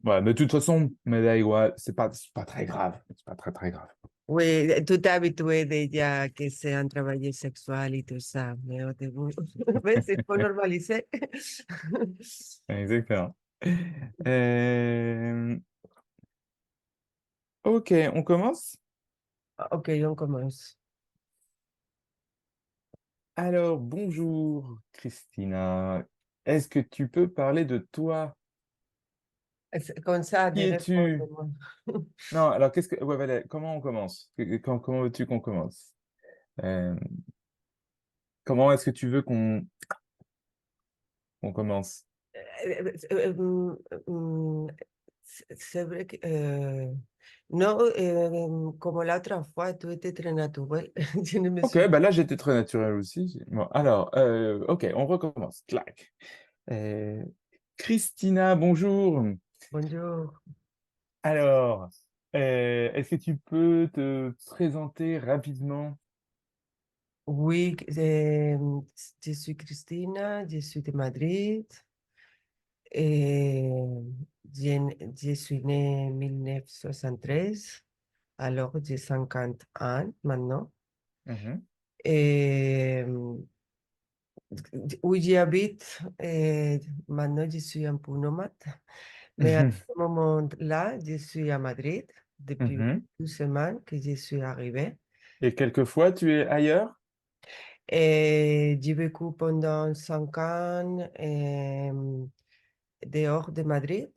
Ouais, mais de toute façon, médaille, ouais, c'est pas très grave. C'est pas très, très grave. Oui, tú te habitué de ya que sea un trabajo sexual y tout ça, mais au début, ¿ves? Il faut normaliser. Exactement. Euh, Ok, on commence? Ok, on commence. Alors, bonjour, Christina. Est-ce que tu peux parler de toi? Comme ça, de Qui es-tu? répondre. Non, alors qu'est-ce que... Ouais, voilà, comment on commence? Comment veux-tu qu'on commence? Euh, Comment est-ce que tu veux qu'on commence? Mm, c'est vrai que no, como la otra fois, tú étais très naturel. Je ne me Ok, suis. bah là j'étais très naturel aussi. Bon, alors, ok, on recommence. Clac. Euh, Christina, bonjour. Bonjour. Alors, est-ce que tu peux te présenter rapidement? Oui, je suis Cristina, je suis de Madrid. Euh, je suis née en 1973, alors j'ai 50 ans maintenant. Mhm. Et où j'habite, maintenant je suis un peu nomade, mais à ce moment-là, je suis à Madrid depuis Mhm. 2 semaines que je suis arrivée. Et quelquefois tu es ailleurs? Et j'ai vécu pendant 5 ans dehors de Madrid.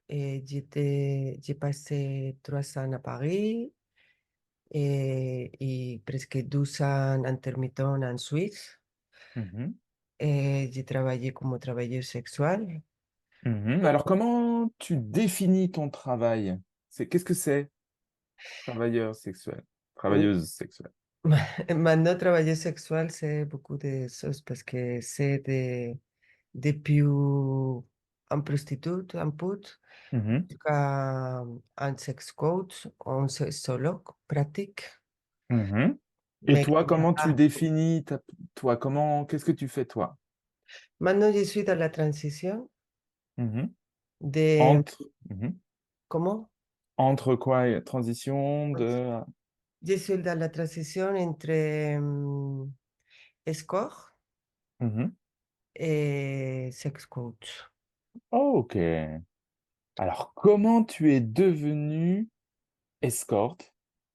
Et j'ai passé 3 ans à Paris et presque 12 ans intermittent en Suisse. Mhm. Et j'ai travaillé comme travailleuse sexuelle. Mhm. Alors, comment tu définis ton travail? Qu'est-ce que c'est, travailleur sexuel, travailleuse sexuelle? Maintenant, travailleuse sexuelle, c'est beaucoup de choses parce que c'est depuis un prostitute, un pute, Mhm. jusqu'à un sex coach, un sexologue pratique. Mhm. Et Mais toi, qu'il n'y a comment tu pas. définis toi, qu'est-ce que tu fais toi? Maintenant, je suis dans la transition Mhm. de. Entre, mhm. Comment? Entre quoi? Transition de... Je suis dans la transition entre escort Mhm. et sex coach. Ok. Alors, comment tu es devenu escorte?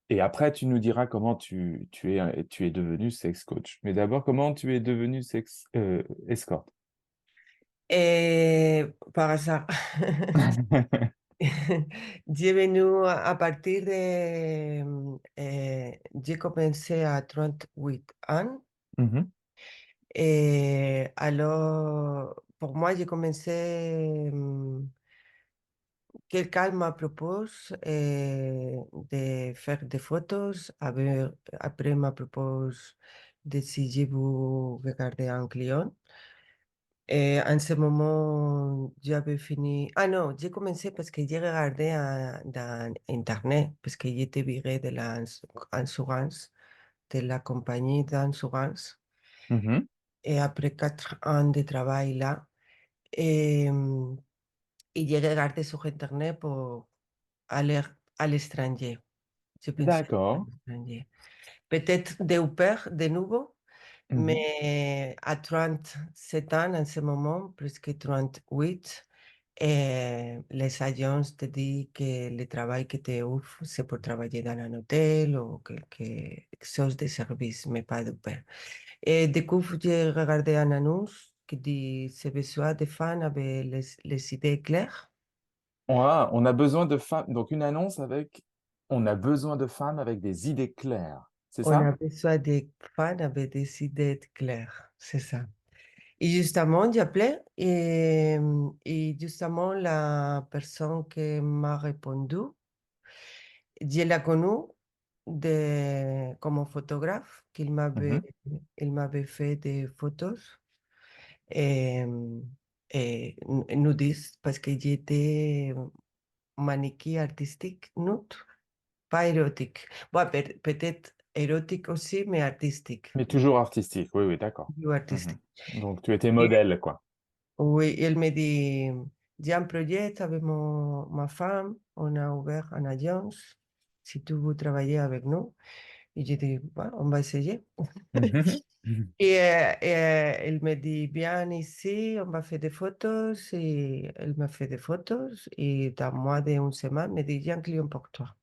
Et après, tu nous diras comment tu es devenu sex coach. Mais d'abord, comment tu es devenu escorte? Par hasard. J'ai venu à partir de. J'ai commencé à 38 ans. Mhm. Et alors, pour moi, j'ai commencé. Quelqu'un me propose de faire des photos. Après, me propose de si je veux regarder un client. Et en ce moment, j'avais fini. Ah non, j'ai commencé parce que j'ai regardé dans Internet, parce que j'étais virée de l'assurance, de la compagnie d'assurance. Mhm. Et après 4 ans de travail là, et, y j'ai regardé sur Internet pour aller à l'étranger. Je pensais à D'accord. l'étranger. Peut-être de père de nouveau, Mhm. mais à 37 ans en ce moment, plus que 38, les agences te disent que le travail que te offrent, c'est pour travailler dans un hôtel ou quelque chose de service, mais pas de père. Et du coup, j'ai regardé une annonce qui dit c'est besoin de femmes avec les idées claires. On a besoin de femmes. Donc, une annonce avec on a besoin de femmes avec des idées claires. C'est On a ça? besoin de femmes avec des idées claires, c'est ça. Et justement, j'appelais et justement, la personne qui m'a répondu, je l'ai connue comme photographe, Mhm. il m'avait fait des photos et, et nudistes parce que j'étais mannequin artistique, nude, pas érotique. Bon, peut-être érotique aussi, mais artistique. Mais toujours artistique. Oui, oui, d'accord. Ou Mhm. artistique. Donc, tu étais modèle, quoi. Oui, il me dit. j'ai un projet avec ma femme, on a ouvert une agence, si tu veux travailler avec nous. Et j'ai dit, bah, on va essayer. Mhm. Mhm. Elle me dit, bien ici, on va faire des photos. Et elle me fait des photos. Et dans moins d'une semaine, me dit, j'ai un client pour toi.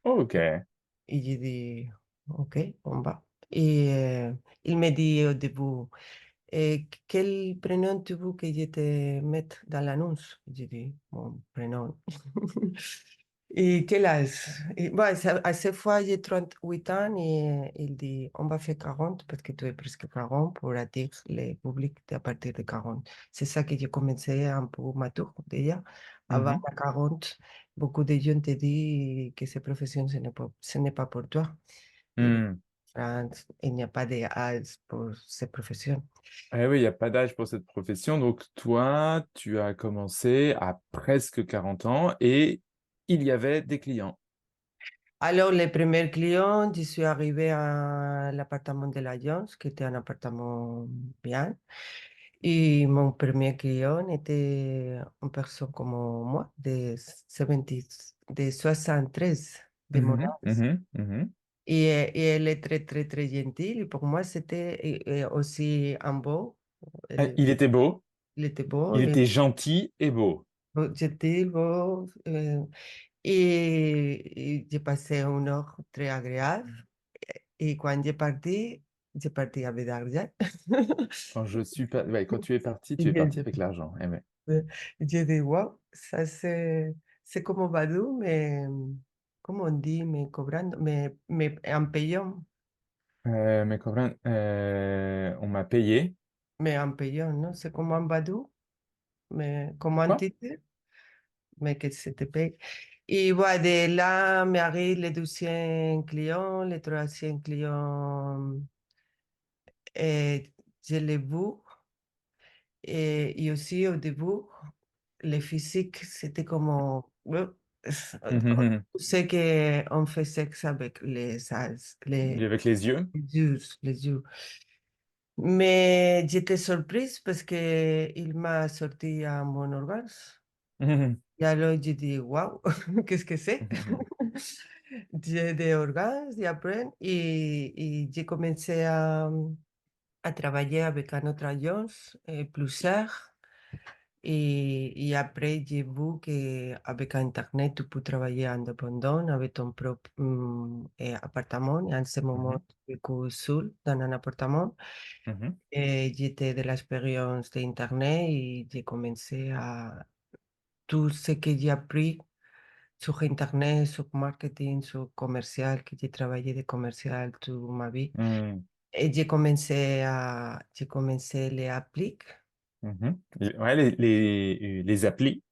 Ok. Et j'ai dit, OK, on va. Et il me dit au début, quel prénom tu veux que je te mette dans l'annonce? J'ai dit, mon prénom. Et quel âge? Et, bon, à cette fois, j'ai 38 ans et il dit, on va faire 40 parce que tu es presque 40 pour attirer le public à partir de 40. C'est ça que j'ai commencé un peu mature déjà. Avant Mhm. la 40, beaucoup de gens te disent que cette profession, ce n'est pas pour toi. Et Hmm. en France, il n'y a pas d'âge pour cette profession. Eh oui, il n'y a pas d'âge pour cette profession. Donc, toi, tu as commencé à presque 40 ans et il y avait des clients. Alors, les premiers clients, je suis arrivée à l'appartement de l'agence, qui était un appartement bien. Et mon premier client était une personne comme moi, de 73 de mon Mhm, âge. mhm, mhm. Et elle est très, très, très gentille. Et pour moi, c'était aussi un beau. Elle- Il était beau, il était beau, il était gentil et beau. gentil, beau. Et j'ai passé une heure très agréable. Et quand j'ai parti avec l'argent. Quand tu es parti, tu es Et parti avec l'argent. Eh ouais. j'ai dit, wow, ça c'est comme Badoo, mais, comme on dit, me cobrando, me en payant, Mais quand même, on m'a payé. mais en payant, ¿no? C'est comme un Badoo, mais comme un Quoi? titre, mais que se te paye. Et voilà, de là m'arrive le deuxième client, le troisième client, et je l'ai vu. Et aussi au début, le physique, c'était comme... Mhm. Tu sais qu'on fait sexe avec Avec les yeux. les yeux. Mais j'étais surprise parce que il m'a sorti un bon orgasme. Mhm. Et alors j'ai dit, waouh, qu'est-ce que c'est? J'ai des orgasmes et après, et j'ai commencé à travailler avec un autre agence, plusieurs. Et après, j'ai vu qu'avec Internet, tu peux travailler indépendant avec ton propre appartement. Et en ce moment, Mhm. je vis seul dans un appartement. Mhm. Et j'étais de l'expérience d'Internet et j'ai commencé à tout ce que j'ai appris sur Internet, sur marketing, sur commercial, que j'ai travaillé de commercial toute ma vie. Mhm. Et j'ai commencé les appliques, Mhm. Ouais, les les applis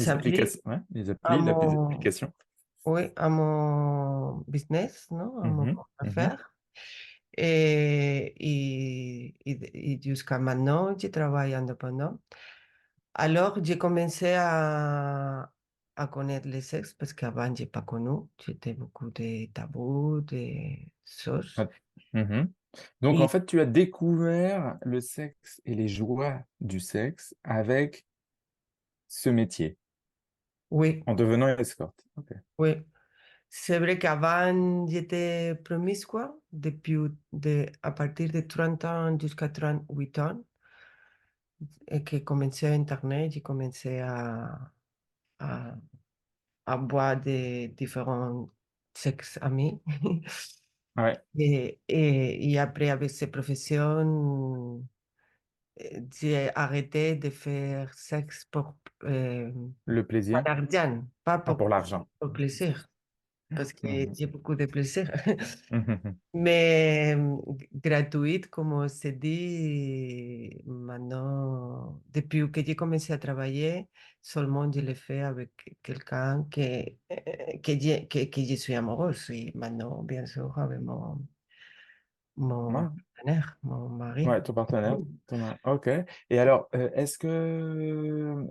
applications, ouais, les à applis, mon, l'application. oui, à mon business, ¿no? A mon Mhm. Mhm. affaire. Et jusqu'à maintenant, je travaille indépendant. Alors, j'ai commencé à connaître les sexes parce qu'avant, je n'ai pas connu. J'étais beaucoup de tabous, des choses. Ah, mhm. Donc, en Et fait, tu as découvert le sexe et les joies du sexe avec ce métier, oui, en devenant escorte. Ok. oui. C'est vrai qu'avant, j'étais promiscua à partir de 30 ans jusqu'à 38 ans. Et que commencé à Internet, j'ai commencé à, à voir des différents sexes amis. Ouais, Et après, avec ces professions, j'ai arrêté de faire sexe le pour plaisir. l'argent, pas Ah, pour l'argent. pour plaisir, parce que Mhm. j'ai beaucoup de plaisir. Mhm. Mais gratuite, comme on se dit, maintenant, depuis que j'ai commencé à travailler, seulement je le fais avec quelqu'un que je suis amoureuse. Et maintenant, bien sûr, avec mon Ouais, partenaire, mon mari. ouais, ton partenaire. Ok. Et alors, est-ce que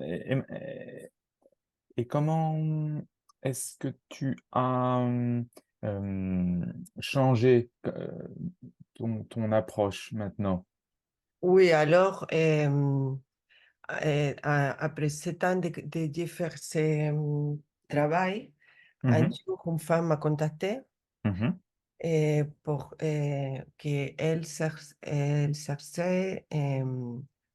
et comment est-ce que tu as changé ton approche maintenant? Oui, alors, Après 7 ans de faire ce travail, un Mhm, jour, une femme m'a contacté mhm. pour elle cherchait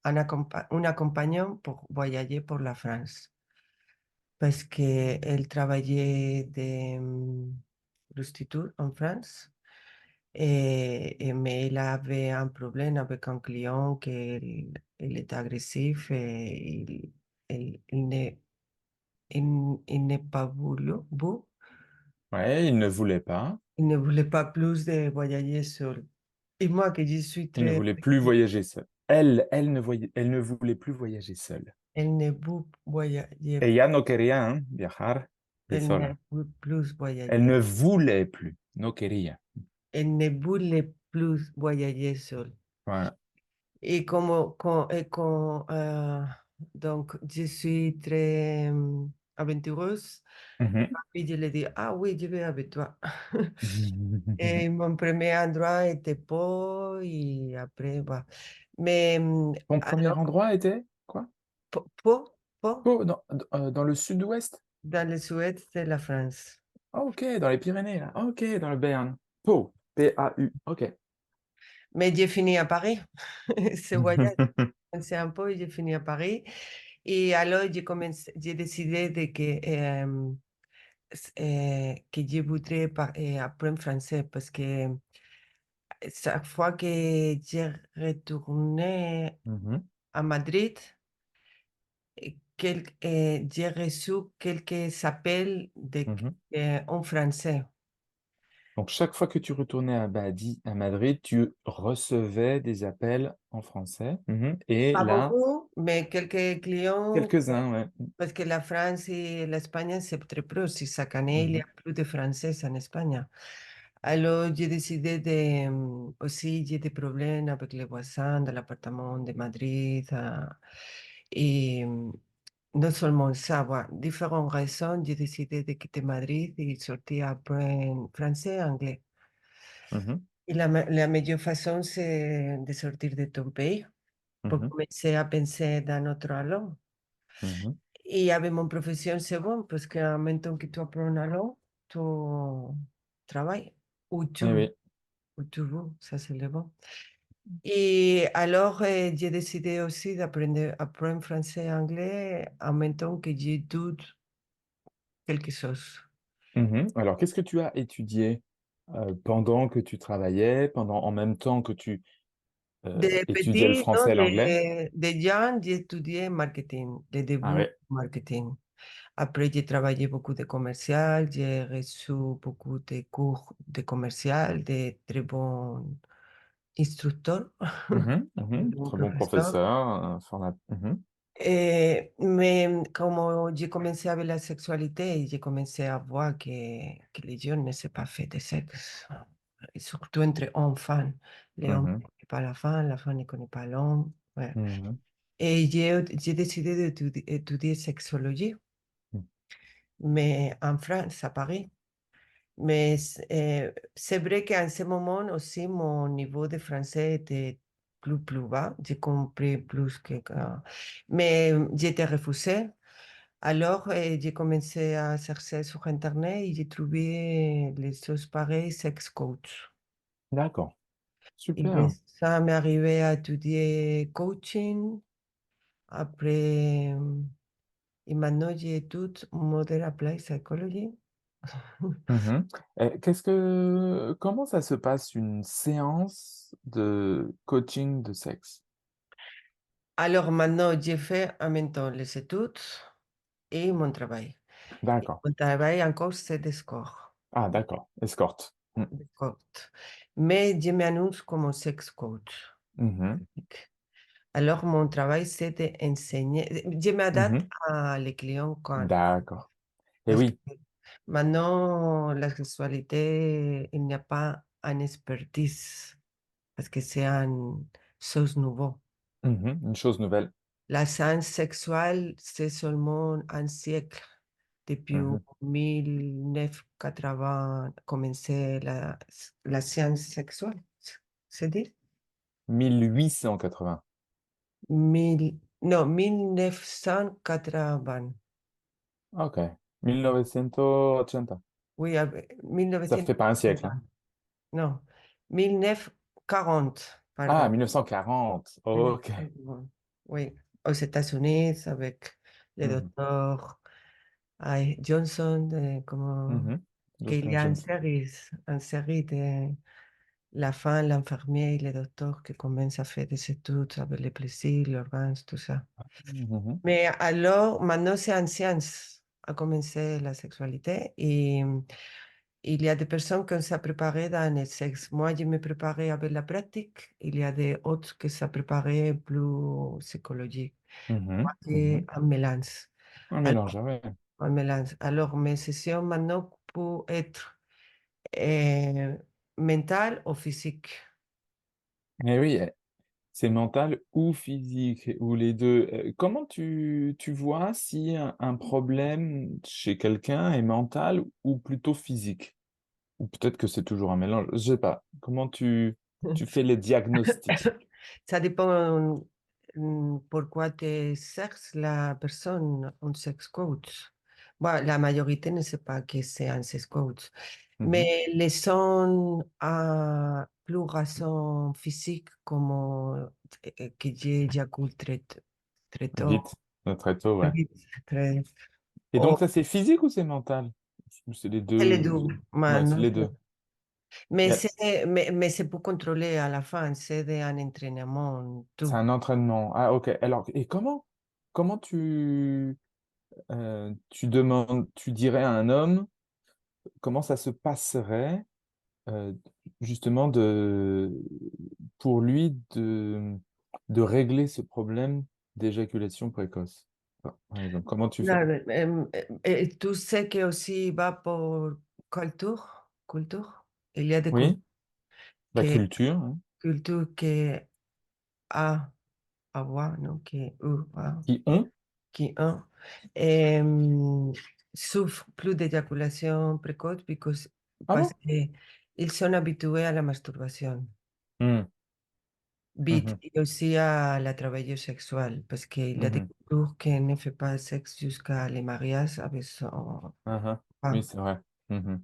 un accompagnant pour voyager pour la France parce qu'elle travaillait de prostituée en France. Mais elle avait un problème avec un client il était agressif et il il n'est pas Ouais, il ne voulait pas. il ne voulait pas plus de voyager seul. Et moi, que je suis Il ne très voulait plus petite, voyager seul. Elle ne voulait plus voyager seule. elle ne veut voyager, Ella no quería, hein, viajar de elle ne sola. veut plus Elle voyager, ne voulait plus. No quería. elle ne voulait plus voyager seule. Voilà. Et donc, je suis très aventureuse. Mhm. Et je lui ai dit, ah oui, je vais avec toi. Et mon premier endroit était Pau et après, bah. Mais Ton premier alors, endroit était quoi? Pau, Oh, dans le sud-ouest? dans le sud de la France. Ah, ok, dans les Pyrénées, là. Ah, ok, dans le Béarn. Pau. P-A-U. Ok. Mais j'ai fini à Paris. Ce voyage, c'est un peu, j'ai fini à Paris. Et alors, j'ai décidé que je voudrais apprendre français parce que chaque fois que j'ai retourné Mhm, à Madrid, j'ai reçu quelques appels mhm. en français. Donc, chaque fois que tu retournais à Madrid, tu recevais des appels en français. Mhm. Et Pas là, beaucoup, mais quelques clients, quelques-uns, ouais. parce que la France et l'Espagne, c'est très proche. Et chaque année, il y a Mhm, plus de Français en Espagne. Alors, j'ai décidé de... aussi, j'ai des problèmes avec les voisins de l'appartement de Madrid. Et non seulement ça, voilà, différentes raisons, j'ai décidé de quitter Madrid et sortir apprendre français et anglais. mhm, Et la meilleure façon, c'est de sortir de ton pays pour mhm, commencer à penser dans notre langue. mhm. Et avec mon profession, c'est bon, parce qu'en même temps que tu apprends une langue, tu travailles Eh oui. où tu veux, ça c'est le bon. Et alors, j'ai décidé aussi apprendre français et anglais en même temps que j'étudie quelque chose. Mhm. Alors, qu'est-ce que tu as étudié pendant que tu travaillais, en même temps que tu De étudiais le petit, français non, et l'anglais? de jeune, j'ai étudié marketing, le Ah début ouais. marketing. Après, j'ai travaillé beaucoup de commercial, j'ai reçu beaucoup de cours de commercial, de très bons instructeurs, Mhm, de mhm. bons Très bon professeurs. professeur. Mhm, Mais comme j'ai commencé avec la sexualité, j'ai commencé à voir que les jeunes ne sont pas faits de sexe, et surtout entre hommes-femmes. Les hommes ne mhm, connaissent pas la femme ne connaît pas l'homme. Ouais. mhm, Et j'ai décidé d'étudier sexologie, mhm, mais en France, à Paris. Mais c'est vrai qu'en ce moment aussi, mon niveau de français était plus bas. J'ai compris plus mais j'ai été refusée. Alors, j'ai commencé à chercher sur Internet et j'ai trouvé les choses pareilles, sex coach. D'accord. Et de Super. ça m'est arrivé à étudier coaching. Après, et maintenant, j'étudie Modern Applied Psychology. Mhm. Comment ça se passe une séance de coaching de sexe? Alors maintenant, j'ai fait en même temps les études et mon travail. Et D'accord. mon travail encore, c'est des scores, Ah, d'accord. Escorte. Mhm, des coachs. Mais je m'annonce comme sex coach. mhm, Alors, mon travail, c'est d'enseigner. Je m'adapte mhm. à les clients D'accord. Et parce que oui, maintenant, la sexualité, il n'y a pas une expertise parce que c'est une chose nouvelle. mhm, une chose nouvelle. La science sexuelle, c'est seulement un siècle. Depuis Mhm. 1980, commencé la science sexuelle, c'est dit? 1880. Non, 1980. Ok. 1980. Oui, Ça fait pas un siècle, hein. 1980. Non, 1940, Ah, pardon. 1940. Ok. 1940. Oui, aux États-Unis avec le Mhm. docteur Johnson, Mhm. qu'il y Dr. a Johnson. une série de la femme, l'infirmier et le docteur qui commencent à faire des études avec les plaisirs, l'organe, tout ça. Mhm. Mais alors, maintenant, c'est en sciences a commencé la sexualité et il y a des personnes qui s'est préparé dans le sexe. Moi, je me préparais avec la pratique. Il y a des autres qui s'est préparé plus psychologique. Moi, Mhm. c'est Mhm. un mélange. Un mélange, Alors, ah ouais. un mélange. Alors, mes sessions maintenant peuvent être euh, mentales ou physiques. Mais oui, c'est mental ou physique, ou les deux. Comment tu vois si un problème chez quelqu'un est mental ou plutôt physique? Ou peut-être que c'est toujours un mélange. Je sais pas. Comment tu fais les diagnostics? Ça dépend pourquoi te cherche la personne, un sex coach. Bon, la majorité ne sait pas que c'est un sex coach. Mhm. Mais les sont à plus raison physique, comme que j'éjacule très tôt, Vite, très tôt, très ouais. vite, très... Et donc Oh, ça, c'est physique ou c'est mental? Ou c'est les c'est les deux. deux. Mais, Ouais, c'est non, les deux. mais Yeah. c'est pour contrôler à la fin, c'est un entraînement, C'est tout. un entraînement. Ah, ok. Alors, et comment tu demandes, tu dirais à un homme comment ça se passerait euh, justement pour lui de régler ce problème d'éjaculation précoce. Par exemple, comment tu fais? Claro, tú sé que aussi va por culture. Il y a des Oui, la que, culture, hein, cultures que a, avoir, non, que qui ont. qui ont, em, souffrent plus d'éjaculation précoce Ah parce bon? qu'ils sont habitués à la masturbation. Hmm, Vite, mhm, et aussi à la travail sexuel, parce qu'il y a des mhm, cultures qui ne font pas de sexe jusqu'à les mariages avec son mhm. Oui, femme. c'est vrai. Mhm.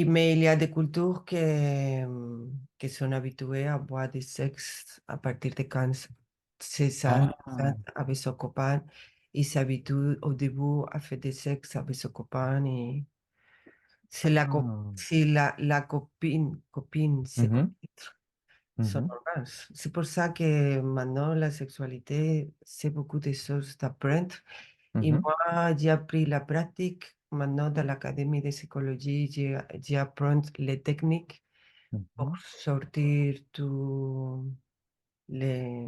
Mais il y a des cultures que sont habituées à boire du sexe à partir de quand c'est ça, Ah, avec son copain. Ils s'habituent au début à faire du sexe avec son copain et ah. si la copine se Mhm, connaît son mhm, orgasme. C'est pour ça que maintenant la sexualité, c'est beaucoup de choses d'apprendre. Et mhm, moi, j'ai appris la pratique. Maintenant, dans l'académie de psychologie, j'apprends les techniques pour mhm. sortir tous les,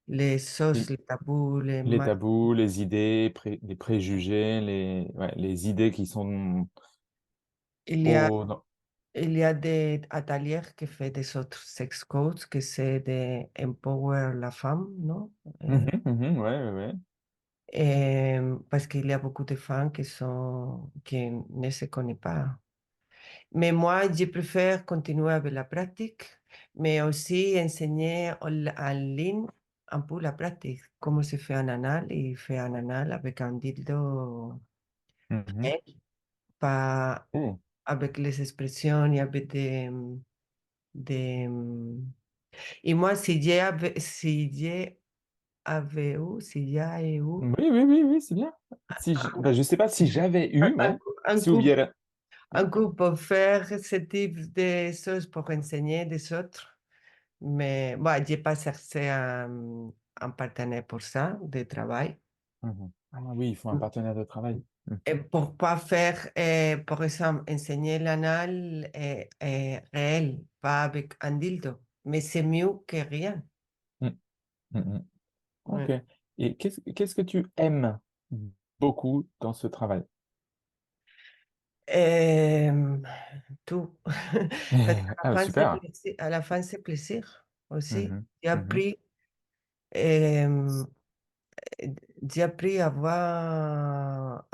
les choses, Les, les tabous, les les mal. tabous, les idées, les préjugés, ouais, les idées qui sont Il y a, au... il y a des ateliers que fait des autres sex coachs, que c'est de empower la femme, non? Mhm, mhm, ouais, ouais, ouais. Parce qu'il y a beaucoup de femmes qui ne se connaissent pas. Mais moi, je préfère continuer avec la pratique, mais aussi enseigner en ligne un peu la pratique, comment se fait un anal et faire un anal avec un dildo, Mhm. réel, pas Oh. avec les expressions et avec des- Et moi, si j'ai eu Oui, oui, oui, oui, c'est bien. Si ben, je sais pas si j'avais eu, un, ouais. un Si coup, hubiera... un coup pour faire ce type de choses pour enseigner des autres. Mais bon, j'ai pas cherché un partenaire pour ça, de travail. Mhm. Ah oui, il faut un partenaire de travail. Mhm. Et pour pas faire, par exemple, enseigner l'anal réel, pas avec un dildo. Mais c'est mieux que rien. Mhm. Mhm. Ok. Ouais. Et qu'est-ce que tu aimes beaucoup dans ce travail? Euh, tout. Parce qu'à la Ah, fin, c'est super. plaisir, à la fin, c'est plaisir aussi. Mhm. Mhm. Euh, j'ai appris à voir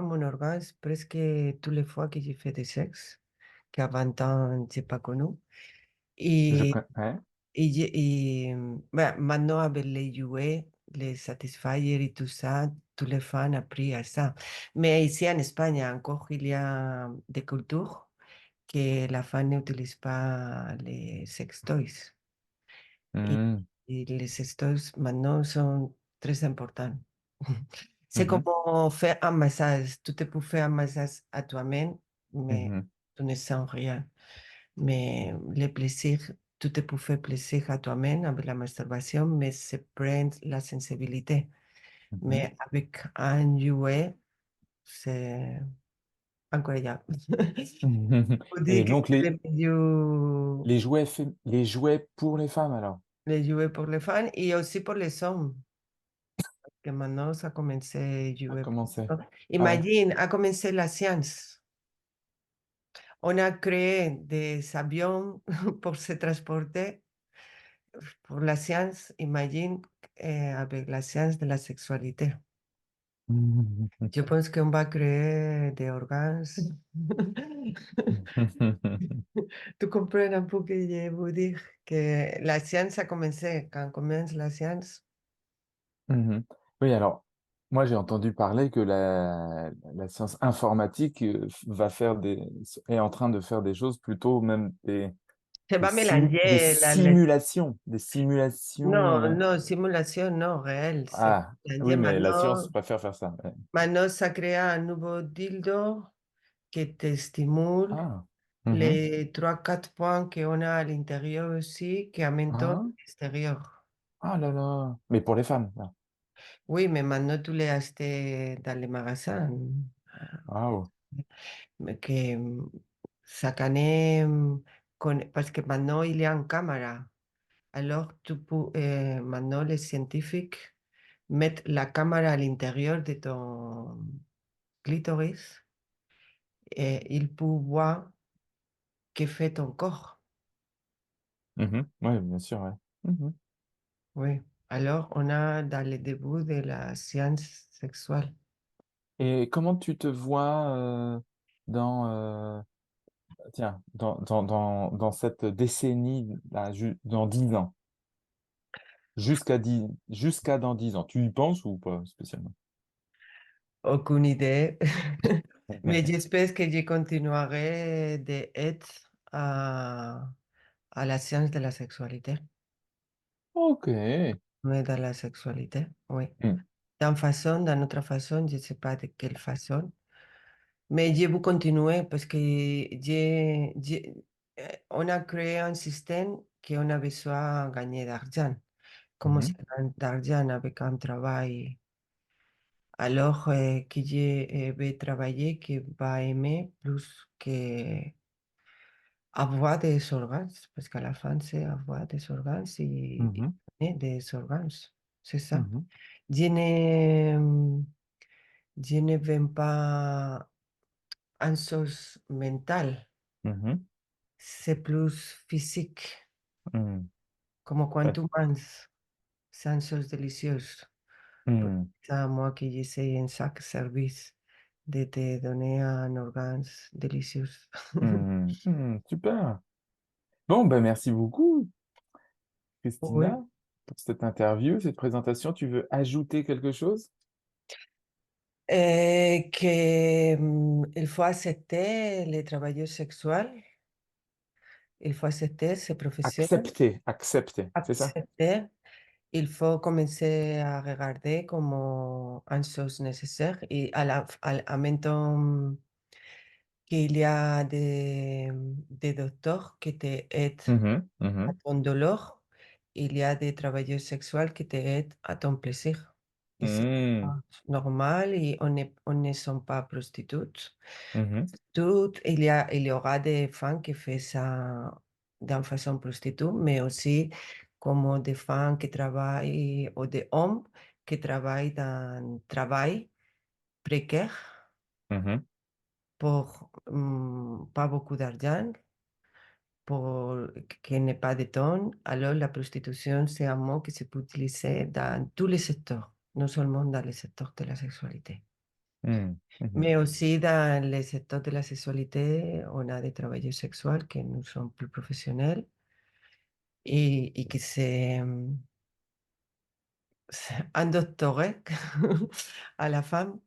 mon orgasme presque toutes les fois que j'ai fait du sexe, qu'à 20 ans, je n'ai pas connu. Et, Ouais. bah, maintenant, avec les jouets, les Satisfyer et tout ça, tous les fans ont appris à ça. Mais ici en Espagne, encore, il y a des cultures que la fan n'utilise pas les sextoys. Et, Mhm, et les sextoys maintenant sont très importants. C'est comme mhm, faire un massage. Tu te peux faire un massage à toi-même, mais mhm, tu ne sens rien. Mais le plaisir, tu te peux faire plaisir à toi-même avec la masturbation, mais c'est prendre la sensibilité. mhm. Mais avec un jouet, c'est incroyable. On dit Et que donc c'est le milieu, les jouets pour les femmes alors, les jouets pour les femmes et aussi pour les hommes. Que maintenant, ça a commencé à à jouer. commencer. Ouais. Imagine, a commencé la science. On a créé des avions pour se transporter pour la science, imagine, avec la science de la sexualité. Je pense qu'on va créer des organes. Tu comprends un peu ce que je veux dire, que la science a commencé. Quand commence la science, Mhm. Oui, alors, moi j'ai entendu parler que la science informatique va faire est en train de faire des choses plutôt même se va mélanger des simulations. non, non, simulation, non, réel. Se va Ah, mélanger oui, mais la science maintenant. préfère faire ça. Ouais. Maintenant, ça crée un nouveau dildo qui te stimule Ah, mhm. les trois, quatre points qu'on a à l'intérieur aussi, qui en même temps à Ah, l'extérieur. ah là là. Mais pour les femmes, là. Oui, mais maintenant, tu les acheté dans les magasins. Waouh. Mais que chaque année, parce que maintenant, il y a une caméra. Alors, maintenant, les scientifiques mettent la caméra à l'intérieur de ton clitoris et ils peuvent voir que fait ton corps. Mhm. Ouais, bien sûr, ouais. Mhm. Oui. Alors, on a dans le début de la science sexuelle. Et comment tu te vois dans, tiens, dans cette décennie, là, dans 10 ans, jusqu'à dans 10 ans, tu y penses ou pas spécialement? Aucune idée. Mais j'espère que je continuerai d'être à la science de la sexualité. Ok. Mais dans la sexualité, oui. Hmm. D'une autre façon, je ne sais pas de quelle façon. Mais je veux continuer parce que on a créé un système qu'on a besoin de gagner d'argent. Comment se Mhm. gagne d'argent avec un travail? Alors que je vais travailler, que va aimer plus que avoir des organes, parce qu'à la fin, c'est avoir des organes Mhm. et des organes. C'est ça. Mhm. Je ne, je ne veux pas une chose mentale, Mhm. c'est plus physique, Mhm. comme quand Ouais. tu manges, c'est une chose délicieuse. Pour Hmm. ça, moi qui j'essaie en chaque service de te donner un organe délicieux. Hmm. Hmm. Super. Bon, ben merci beaucoup, Oui. Christina, pour cette interview, cette présentation. Tu veux ajouter quelque chose? Que il faut accepter les travailleurs sexuels, il faut accepter ces professions, Accepter, accepter, c'est ça? accepter, il faut commencer à regarder comme une chose nécessaire et en même temps qu'il y a des docteurs qui t'aident Mhm. à Mhm. ton douleur, il y a des travailleurs sexuels qui t'aident à ton plaisir. Et c'est Hmm. pas normal et on ne sont pas prostituées. Mhm. Il y aura des femmes qui font ça d'une façon prostituée, mais aussi comme des femmes qui travaillent ou des hommes qui travaillent dans un travail précaire Mhm. pour pas beaucoup d'argent, pour qu'il n'y ait pas de temps. Alors la prostitution, c'est un mot qui se peut utiliser dans tous les secteurs, non seulement dans le secteur de la sexualité. Hmm. Mhm. Mais aussi dans le secteur de la sexualité, on a des travailleurs sexuels qui nous sont plus professionnels y que c'est un doctorat à la femme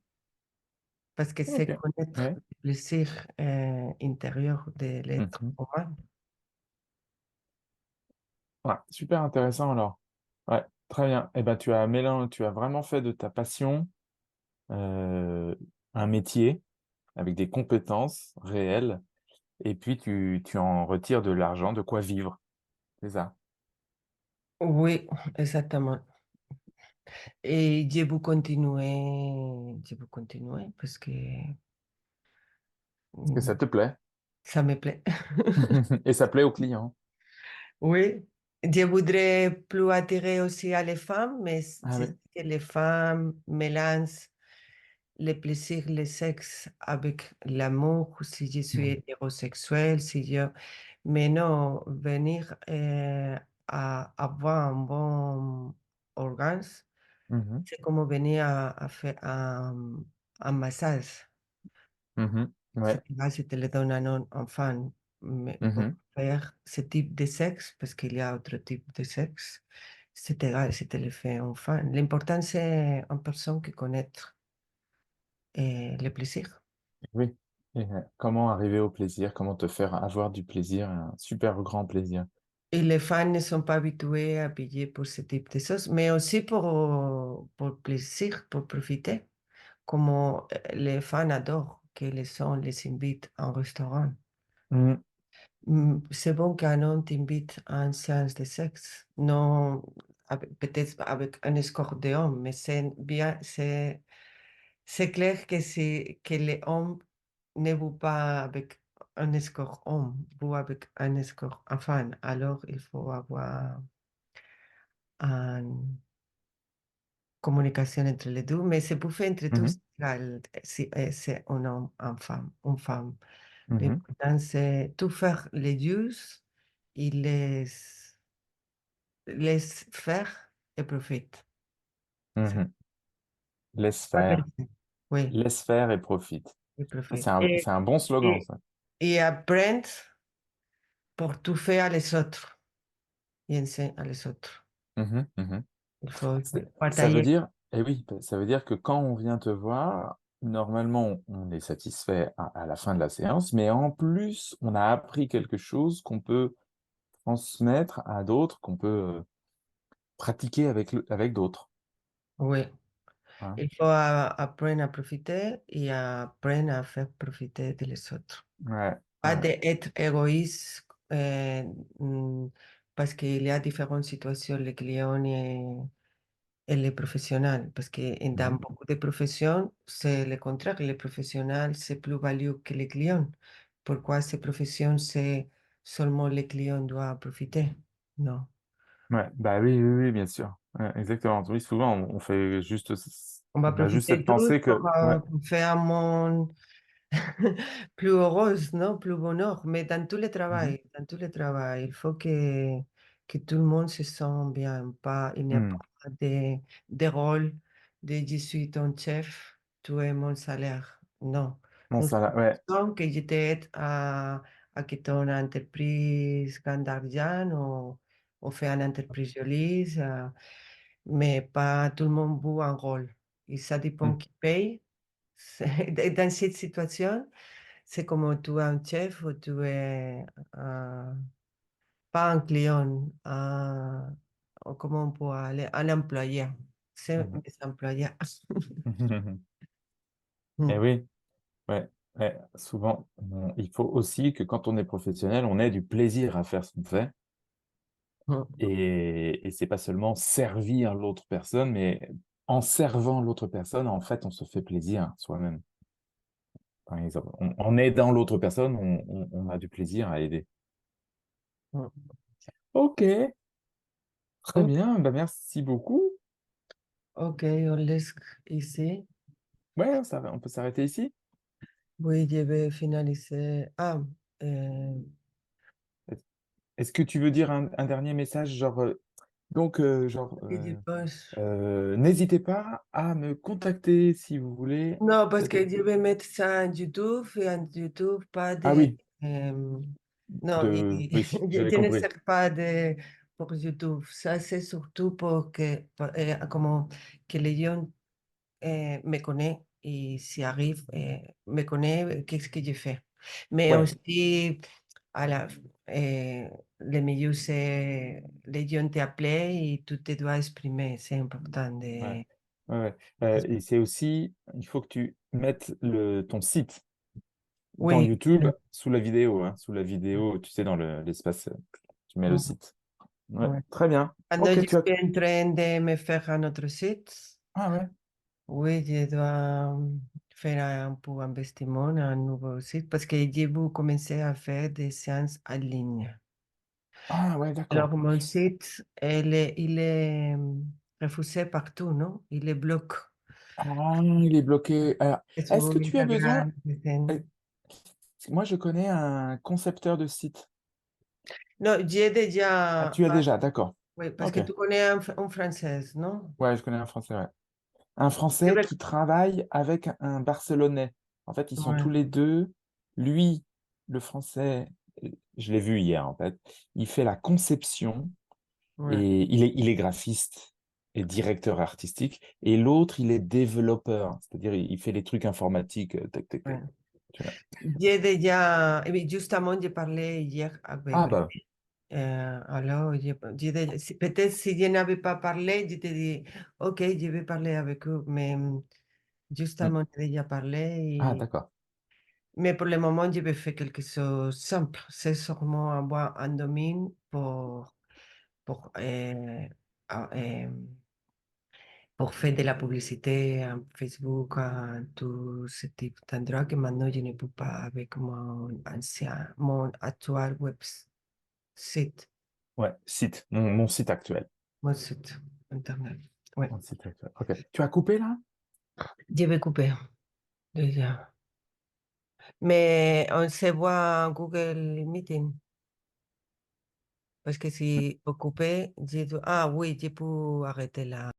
parce que c'est Ok. connaître Ouais. le plaisir intérieur de l'être Mhm. humain. Ouais, super intéressant alors. Ouais, très bien. Eh ben, tu as vraiment fait de ta passion euh, un métier avec des compétences réelles et puis tu en retires de l'argent, de quoi vivre. C'est ça. Oui, exactement. Et je veux continuer parce que Est-ce que ça mm, te plaît? ça me plaît. Et ça plaît aux clients. Oui, je voudrais plus attirer aussi à les femmes, mais Ah je oui. sais que les femmes mélangent le plaisir, le sexe avec l'amour, si je suis Mhm. hétérosexuel, si je... Mais non, venir à avoir un bon orgasme, Mhm. c'est comme venir à faire un massage. Mhm. C'est Ouais. égal si te le donne un homme, enfant, mais pour Mhm. faire ce type de sexe, parce qu'il y a autre type de sexe, c'est égal si te le fait enfant. L'important, c'est une personne qui connaît le plaisir. Oui. Et, comment arriver au plaisir? Comment te faire avoir du plaisir, un super grand plaisir? Et les fans ne sont pas habitués à payer pour ce type de choses, mais aussi pour plaisir, pour profiter. Comme les fans adorent que les gens les invitent à un restaurant. Mhm. C'est bon qu'un homme t'invite à une séance de sexe, non peut-être avec un escort d'homme, mais c'est bien, c'est clair que si que les hommes ne vont pas avec un escort homme, vont avec un escort femme, alors il faut avoir une communication entre les deux, mais c'est pour faire entre tous Mhm. égal, si c'est un homme, une femme, une femme. Mhm. L'important, c'est tout faire les deux et laisse faire et profite. C'est Mhm. Laisse pas faire. pressé. Oui, Laisse faire et profite. et Ah, profite. c'est un bon slogan, Et, ça. et apprendre pour tout faire les autres et enseigner à les autres. Mhm. Mhm. Il faut Ça veut partager. dire, eh oui, ça veut dire que quand on vient te voir, normalement, on est satisfait à la fin de la séance, mais en plus, on a appris quelque chose qu'on peut transmettre à d'autres, qu'on peut pratiquer avec, avec d'autres. Oui, Hein. il faut apprendre à profiter et apprendre à faire profiter de les autres. Ouais, Pas ouais. d'être égoïste mm, parce qu'il y a différentes situations, les clients et les professionnels, parce que dans Mhm. beaucoup de professions, c'est le contraire, les professionnels, c'est plus value que les clients. Pourquoi ces professions, c'est seulement les clients doivent profiter? Non. Ouais, bah oui, oui, oui, bien sûr. Ouais, exactement. Oui, souvent, on fait juste, On va on a juste profiter cette tous pensée que, ouais. pour faire un monde plus heureuse, non? Plus bonheur. Mais Mhm. dans tout le travail, il faut que tout le monde se sente bien. Pas, il n'y a pas Mhm. de rôle de je suis ton chef, tu es mon salaire. Non. Bon, Nous ça, là, ouais. sommes que je t'aide à que ton entreprise gagne d'argent ou fait une entreprise jolie, mais pas tout le monde joue un rôle. Et ça dépend Mhm. qui paye. Dans cette situation, c'est comme tu es un chef ou tu es pas un client, ou comment on peut aller, un employé. C'est Mhm. des employés. Eh Hmm. oui, ouais, ouais. Souvent, il faut aussi que quand on est professionnel, on ait du plaisir à faire ce qu'on fait. Hmm. Et c'est pas seulement servir l'autre personne, mais en servant l'autre personne, en fait, on se fait plaisir soi-même. Par exemple, en aidant l'autre personne, on a du plaisir à aider. Hmm. Ok, très Ok, bien, bah merci beaucoup. ok, on laisse ici. Ouais, ça va, on peut s'arrêter ici. Oui, je vais finaliser. Ah, euh, Est-ce que tu veux dire un dernier message, genre, genre, et je pense. n'hésitez pas à me contacter si vous voulez. Non, parce que Peut-être. je vais mettre ça en YouTube et en YouTube, pas Ah de. oui, Non, oui, je, j'avais je ne compris. sers pas de. pour YouTube. Ça, c'est surtout pour como que les gens me connaissent et s'y arrive, me connaît, qu'est-ce que je fais. Mais Ouais, aussi, à la, le mieux, c'est les gens t'appellent et tu te dois exprimer. C'est important ouais, de... ouais, ouais. Et c'est aussi, il faut que tu mettes ton site dans Oui. YouTube sous la vidéo, hein, sous la vidéo, tu sais, dans l'espace, tu mets le Mhm. site. Ouais, Ouais. très bien. Quand Ok, je tu as... suis en train de me faire un autre site, Ah ouais. oui, je dois faire un peu d'investissement, un nouveau site, parce que j'ai voulu commencer à faire des séances en ligne. Ah ouais, d'accord. Alors, mon site, il est refusé partout, non? Il est bloqué. Ah, il est bloqué. Alors, est-ce Facebook, que tu as besoin... Instagram, euh, LinkedIn. Moi, je connais un concepteur de site. Non, j'ai Ah, déjà... tu as déjà, d'accord. Oui, parce Ok. que tu connais un français, non? Ouais, je connais un Français, ouais. Un Je Français vais- qui travaille avec un Barcelonais. En fait, ils sont Ouais, tous les deux. Lui, le Français, je l'ai vu hier, en fait. Il fait la conception ouais, et il est graphiste et directeur artistique. Et l'autre, il est développeur, c'est-à-dire il fait les trucs informatiques, tac, tac, tac. ouais. Tu vois. J'ai déjà... eh bien, justement, j'ai parlé hier avec Ah lui. bah, Alors, peut-être si je n'avais pas parlé, je te dis, OK, je vais parler avec eux, mais hmm. justement, j'ai déjà parlé. Ah d'accord. Mais pour le moment, je vais faire quelque chose de simple. C'est seulement avoir un domaine pour ah, pour faire de la publicité en Facebook, en tout ce type d'endroit que maintenant je ne peux pas avec mon actuel site, Ouais, site, mon site actuel. mon site internet. Oui. Mon site actuel. Ok. Tu as coupé là? Je vais couper déjà. Mais on se voit en Google Meeting. Parce que si occupé, ah oui, je peux arrêter là.